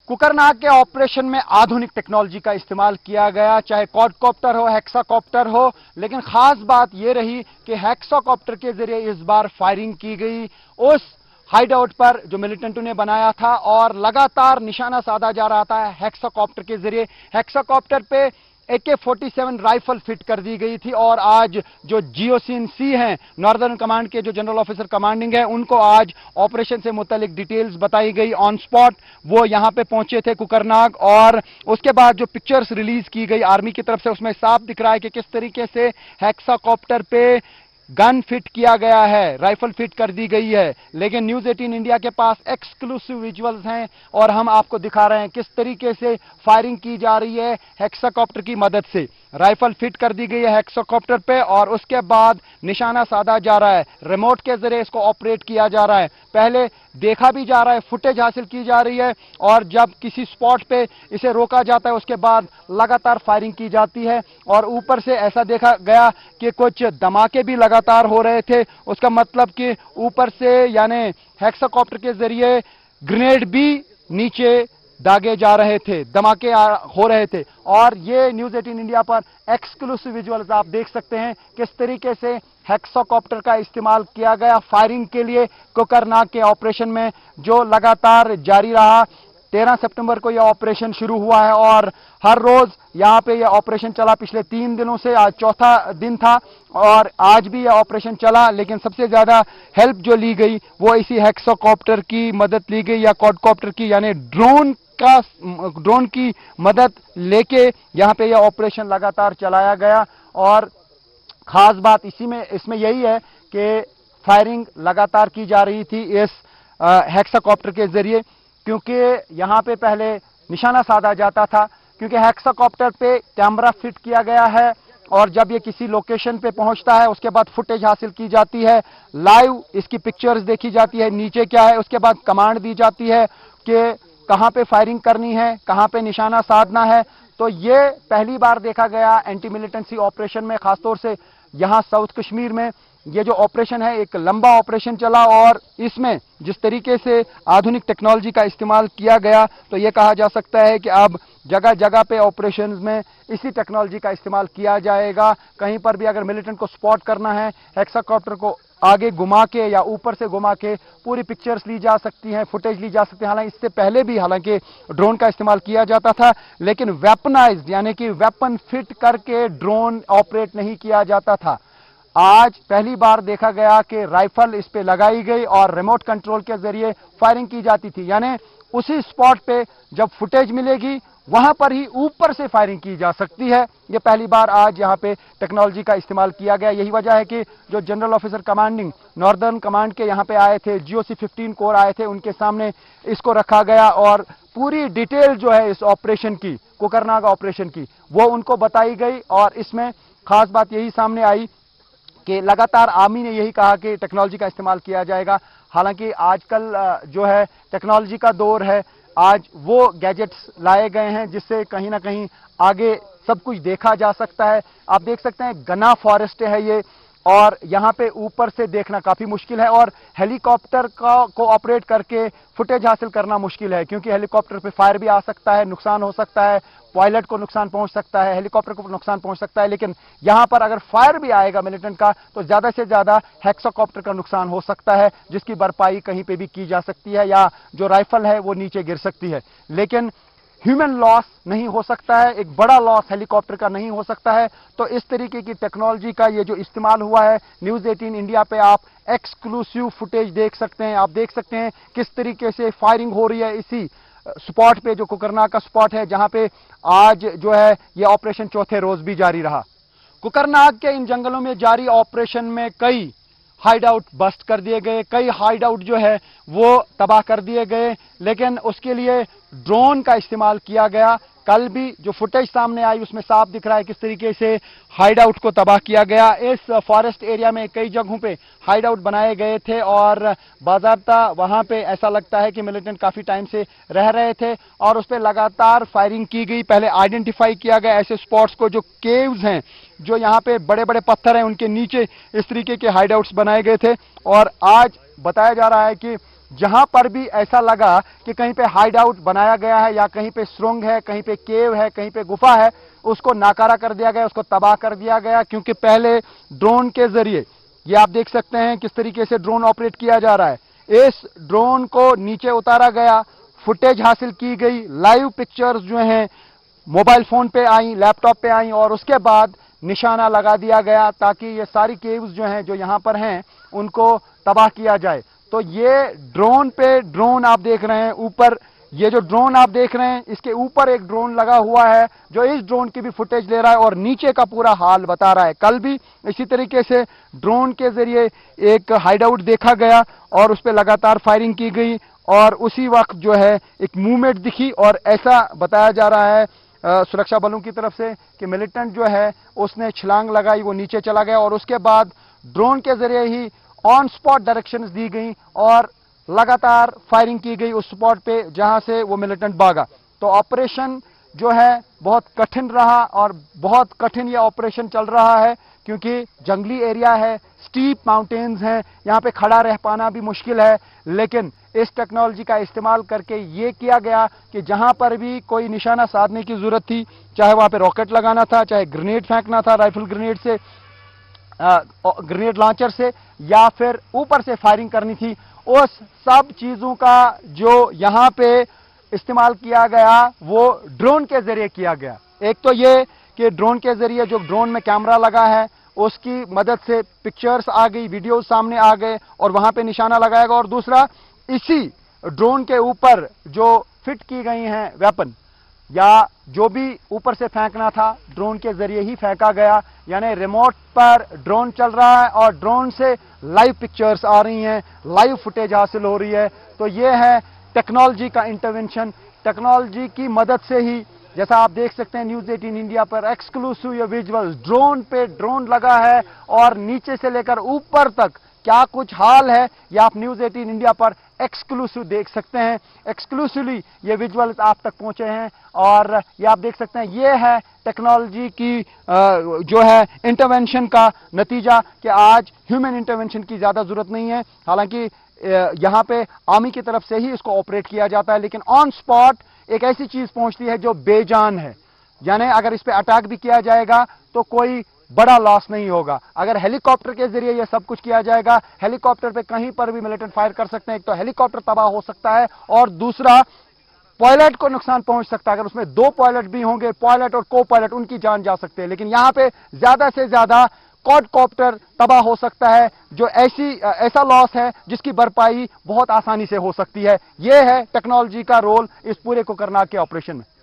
कुकरनाग के ऑपरेशन में आधुनिक टेक्नोलॉजी का इस्तेमाल किया गया, चाहे क्वाडकॉप्टर हो, हेक्साकॉप्टर हो, लेकिन खास बात यह रही कि हेक्साकॉप्टर के जरिए इस बार फायरिंग की गई उस हाइडआउट पर जो मिलिटेंटों ने बनाया था और लगातार निशाना साधा जा रहा था हेक्साकॉप्टर के जरिए। हेक्साकॉप्टर पे AK-47 राइफल फिट कर दी गई थी और आज जो GOC-in-C हैं, नॉर्दर्न कमांड के जो जनरल ऑफिसर कमांडिंग है, उनको आज ऑपरेशन से मुतालिक डिटेल्स बताई गई ऑन स्पॉट। वो यहां पे पहुंचे थे कुकरनाग और उसके बाद जो पिक्चर्स रिलीज की गई आर्मी की तरफ से उसमें साफ दिख रहा है कि किस तरीके से हेक्साकॉप्टर पे गन फिट किया गया है, राइफल फिट कर दी गई है। लेकिन न्यूज 18 इंडिया के पास एक्सक्लूसिव विजुअल्स हैं और हम आपको दिखा रहे हैं किस तरीके से फायरिंग की जा रही है हेक्साकॉप्टर की मदद से। राइफल फिट कर दी गई है हेक्साकॉप्टर पे और उसके बाद निशाना साधा जा रहा है, रिमोट के जरिए इसको ऑपरेट किया जा रहा है। पहले देखा भी जा रहा है, फुटेज हासिल की जा रही है और जब किसी स्पॉट पे इसे रोका जाता है उसके बाद लगातार फायरिंग की जाती है। और ऊपर से ऐसा देखा गया कि कुछ धमाके भी लगातार हो रहे थे। उसका मतलब कि ऊपर से यानी हेक्साकॉप्टर के जरिए ग्रेनेड भी नीचे दागे जा रहे थे, धमाके हो रहे थे। और ये न्यूज 18 इंडिया पर एक्सक्लूसिव विजुअल्स आप देख सकते हैं किस तरीके से हेक्साकॉप्टर का इस्तेमाल किया गया फायरिंग के लिए कुकरनाग के ऑपरेशन में, जो लगातार जारी रहा। 13 सितंबर को यह ऑपरेशन शुरू हुआ है और हर रोज यहां पे यह ऑपरेशन चला पिछले 3 दिनों से। आज चौथा दिन था और आज भी यह ऑपरेशन चला, लेकिन सबसे ज्यादा हेल्प जो ली गई वो इसी हेक्साकॉप्टर की मदद ली गई या क्वाडकॉप्टर की, यानी ड्रोन की मदद लेके यहां पे यह ऑपरेशन लगातार चलाया गया। और खास बात इसमें यही है कि फायरिंग लगातार की जा रही थी इस हेक्साकॉप्टर के जरिए, क्योंकि यहां पे पहले निशाना साधा जाता था, क्योंकि हेक्साकॉप्टर पे कैमरा फिट किया गया है और जब ये किसी लोकेशन पे पहुंचता है उसके बाद फुटेज हासिल की जाती है, लाइव इसकी पिक्चर्स देखी जाती है नीचे क्या है, उसके बाद कमांड दी जाती है कि कहां पे फायरिंग करनी है, कहां पे निशाना साधना है। तो ये पहली बार देखा गया एंटी मिलिटेंसी ऑपरेशन में, खासतौर से यहां साउथ कश्मीर में ये जो ऑपरेशन है एक लंबा ऑपरेशन चला और इसमें जिस तरीके से आधुनिक टेक्नोलॉजी का इस्तेमाल किया गया तो ये कहा जा सकता है कि अब जगह जगह पे ऑपरेशंस में इसी टेक्नोलॉजी का इस्तेमाल किया जाएगा। कहीं पर भी अगर मिलिटेंट को स्पॉट करना है, हेक्साकॉप्टर को आगे घुमा के या ऊपर से घुमा के पूरी पिक्चर्स ली जा सकती हैं, फुटेज ली जा सकती है। हालांकि इससे पहले भी हालांकि ड्रोन का इस्तेमाल किया जाता था, लेकिन वेपनाइज्ड यानी कि वेपन फिट करके ड्रोन ऑपरेट नहीं किया जाता था। आज पहली बार देखा गया कि राइफल इस पे लगाई गई और रिमोट कंट्रोल के जरिए फायरिंग की जाती थी, यानी उसी स्पॉट पे जब फुटेज मिलेगी वहां पर ही ऊपर से फायरिंग की जा सकती है। यह पहली बार आज यहां पे टेक्नोलॉजी का इस्तेमाल किया गया। यही वजह है कि जो general officer commanding northern command के यहां पे आए थे, GOC-15 कोर आए थे, उनके सामने इसको रखा गया और पूरी डिटेल जो है इस ऑपरेशन की, कुकरनाग ऑपरेशन की, वो उनको बताई गई। और इसमें खास बात यही सामने आई कि लगातार आर्मी ने यही कहा कि टेक्नोलॉजी का इस्तेमाल किया जाएगा। हालांकि आजकल जो है टेक्नोलॉजी का दौर है, आज वो गैजेट्स लाए गए हैं जिससे कहीं ना कहीं आगे सब कुछ देखा जा सकता है। आप देख सकते हैं घना फॉरेस्ट है ये और यहाँ पे ऊपर से देखना काफी मुश्किल है और हेलीकॉप्टर को ऑपरेट करके फुटेज हासिल करना मुश्किल है, क्योंकि हेलीकॉप्टर पे फायर भी आ सकता है, नुकसान हो सकता है, पायलट को नुकसान पहुंच सकता है, हेलीकॉप्टर को नुकसान पहुंच सकता है। लेकिन यहां पर अगर फायर भी आएगा मिलिटेंट का तो ज्यादा से ज्यादा हेक्साकॉप्टर का नुकसान हो सकता है, जिसकी भरपाई कहीं पे भी की जा सकती है या जो राइफल है वो नीचे गिर सकती है। लेकिन ह्यूमन लॉस नहीं हो सकता है, एक बड़ा लॉस हेलीकॉप्टर का नहीं हो सकता है। तो इस तरीके की टेक्नोलॉजी का ये जो इस्तेमाल हुआ है, न्यूज 18 इंडिया पे आप एक्सक्लूसिव फुटेज देख सकते हैं। आप देख सकते हैं किस तरीके से फायरिंग हो रही है इसी स्पॉट पे, जो कुकरनाग का स्पॉट है, जहां पे आज जो है ये ऑपरेशन चौथे रोज भी जारी रहा। कुकरनाग के इन जंगलों में जारी ऑपरेशन में कई हाइड आउट बस्ट कर दिए गए, कई हाइड आउट जो है वो तबाह कर दिए गए, लेकिन उसके लिए ड्रोन का इस्तेमाल किया गया। कल भी जो फुटेज सामने आई उसमें साफ दिख रहा है किस तरीके से हाइड आउट को तबाह किया गया। इस फॉरेस्ट एरिया में कई जगहों पे हाइड आउट बनाए गए थे और बाज़ाब्ता वहां पे ऐसा लगता है कि मिलिटेंट काफी टाइम से रह रहे थे और उस पर लगातार फायरिंग की गई। पहले आइडेंटिफाई किया गया ऐसे स्पॉट्स को, जो केव्स हैं, जो यहाँ पे बड़े बड़े पत्थर हैं, उनके नीचे इस तरीके के हाइड आउट्स बनाए गए थे। और आज बताया जा रहा है कि जहां पर भी ऐसा लगा कि कहीं पे हाइड आउट बनाया गया है या कहीं पे सुरंग है, कहीं पे केव है, कहीं पे गुफा है, उसको नाकारा कर दिया गया, उसको तबाह कर दिया गया। क्योंकि पहले ड्रोन के जरिए, ये आप देख सकते हैं किस तरीके से ड्रोन ऑपरेट किया जा रहा है। इस ड्रोन को नीचे उतारा गया, फुटेज हासिल की गई, लाइव पिक्चर्स जो हैं मोबाइल फोन पे आई, लैपटॉप पे आई, और उसके बाद निशाना लगा दिया गया ताकि ये सारी केव्स जो हैं, जो यहां पर हैं, उनको तबाह किया जाए। तो ये ड्रोन पे ड्रोन आप देख रहे हैं ऊपर, ये जो ड्रोन आप देख रहे हैं, इसके ऊपर एक ड्रोन लगा हुआ है जो इस ड्रोन की भी फुटेज ले रहा है और नीचे का पूरा हाल बता रहा है। कल भी इसी तरीके से ड्रोन के जरिए एक हाइड आउट देखा गया और उस पर लगातार फायरिंग की गई, और उसी वक्त जो है एक मूवमेंट दिखी, और ऐसा बताया जा रहा है सुरक्षा बलों की तरफ से कि मिलिटेंट जो है उसने छलांग लगाई, वो नीचे चला गया, और उसके बाद ड्रोन के जरिए ही ऑन स्पॉट डायरेक्शंस दी गई और लगातार फायरिंग की गई उस स्पॉट पे जहां से वो मिलिटेंट भागा। तो ऑपरेशन जो है बहुत कठिन रहा, और बहुत कठिन ये ऑपरेशन चल रहा है क्योंकि जंगली एरिया है, स्टीप माउंटेन्स हैं, यहाँ पे खड़ा रह पाना भी मुश्किल है। लेकिन इस टेक्नोलॉजी का इस्तेमाल करके ये किया गया कि जहां पर भी कोई निशाना साधने की जरूरत थी, चाहे वहां पे रॉकेट लगाना था, चाहे ग्रेनेड फेंकना था राइफल ग्रेनेड से, ग्रेनेड लॉन्चर से, या फिर ऊपर से फायरिंग करनी थी, उस सब चीजों का जो यहां पे इस्तेमाल किया गया वो ड्रोन के जरिए किया गया। एक तो ये कि ड्रोन के जरिए जो ड्रोन में कैमरा लगा है उसकी मदद से पिक्चर्स आ गई, वीडियोस सामने आ गए और वहां पे निशाना लगाएगा, और दूसरा इसी ड्रोन के ऊपर जो फिट की गई हैं वेपन या जो भी ऊपर से फेंकना था ड्रोन के जरिए ही फेंका गया। यानी रिमोट पर ड्रोन चल रहा है और ड्रोन से लाइव पिक्चर्स आ रही हैं, लाइव फुटेज हासिल हो रही है। तो ये है टेक्नोलॉजी का इंटरवेंशन। टेक्नोलॉजी की मदद से ही, जैसा आप देख सकते हैं न्यूज़ 18 इंडिया पर एक्सक्लूसिव ये विजुअल्स, ड्रोन पे ड्रोन लगा है और नीचे से लेकर ऊपर तक क्या कुछ हाल है, ये आप न्यूज़ 18 इंडिया पर एक्सक्लूसिव देख सकते हैं। एक्सक्लूसिवली ये विजुअल्स आप तक पहुंचे हैं और ये आप देख सकते हैं, ये है टेक्नोलॉजी की जो है इंटरवेंशन का नतीजा कि आज ह्यूमन इंटरवेंशन की ज्यादा जरूरत नहीं है। हालांकि यहां पे आर्मी की तरफ से ही इसको ऑपरेट किया जाता है, लेकिन ऑन स्पॉट एक ऐसी चीज पहुंचती है जो बेजान है। यानी अगर इस पे अटैक भी किया जाएगा तो कोई बड़ा लॉस नहीं होगा। अगर हेलीकॉप्टर के जरिए यह सब कुछ किया जाएगा, हेलीकॉप्टर पे कहीं पर भी मिलिटेंट फायर कर सकते हैं। एक तो हेलीकॉप्टर तबाह हो सकता है और दूसरा पायलट को नुकसान पहुंच सकता है। अगर उसमें दो पायलट भी होंगे, पायलट और को पायलट, उनकी जान जा सकते हैं। लेकिन यहां पे ज्यादा से ज्यादा क्वाडकॉप्टर तबाह हो सकता है, जो ऐसा लॉस है जिसकी भरपाई बहुत आसानी से हो सकती है। यह है टेक्नोलॉजी का रोल इस पूरे कोकरनाग के ऑपरेशन में।